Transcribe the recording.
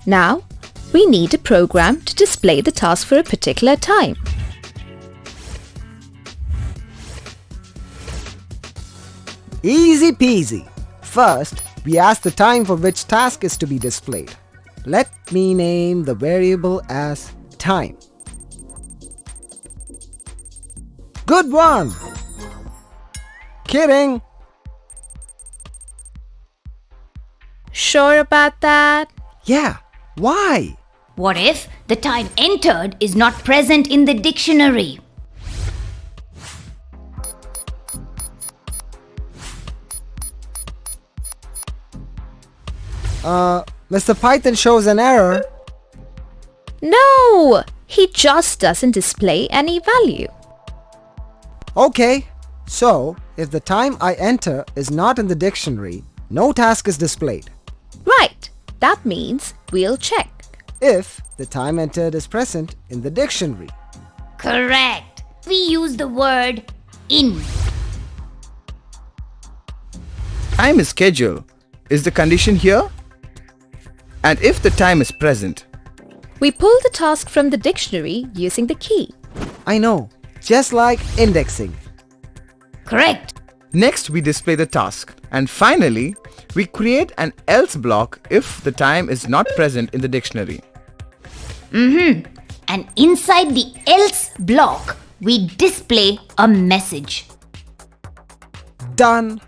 Now, we need a program to display the task for a particular time. Easy peasy. First, we ask the time for which task is to be displayed. Let me name the variable as time. Good one! Kidding! Sure about that? Yeah, why? What if the time entered is not present in the dictionary? Mr. Python shows an error. No! He just doesn't display any value. Okay, so if the time I enter is not in the dictionary, no task is displayed. Right, that means we'll check. If the time entered is present in the dictionary. Correct. We use the word in. Time is schedule. Is the condition here? And if the time is present, We pull the task from the dictionary using the key. I know, just like indexing. Correct. next we display the task. And finally, we create an else block if the time is not present in the dictionary. And inside the else block, we display a message. Done.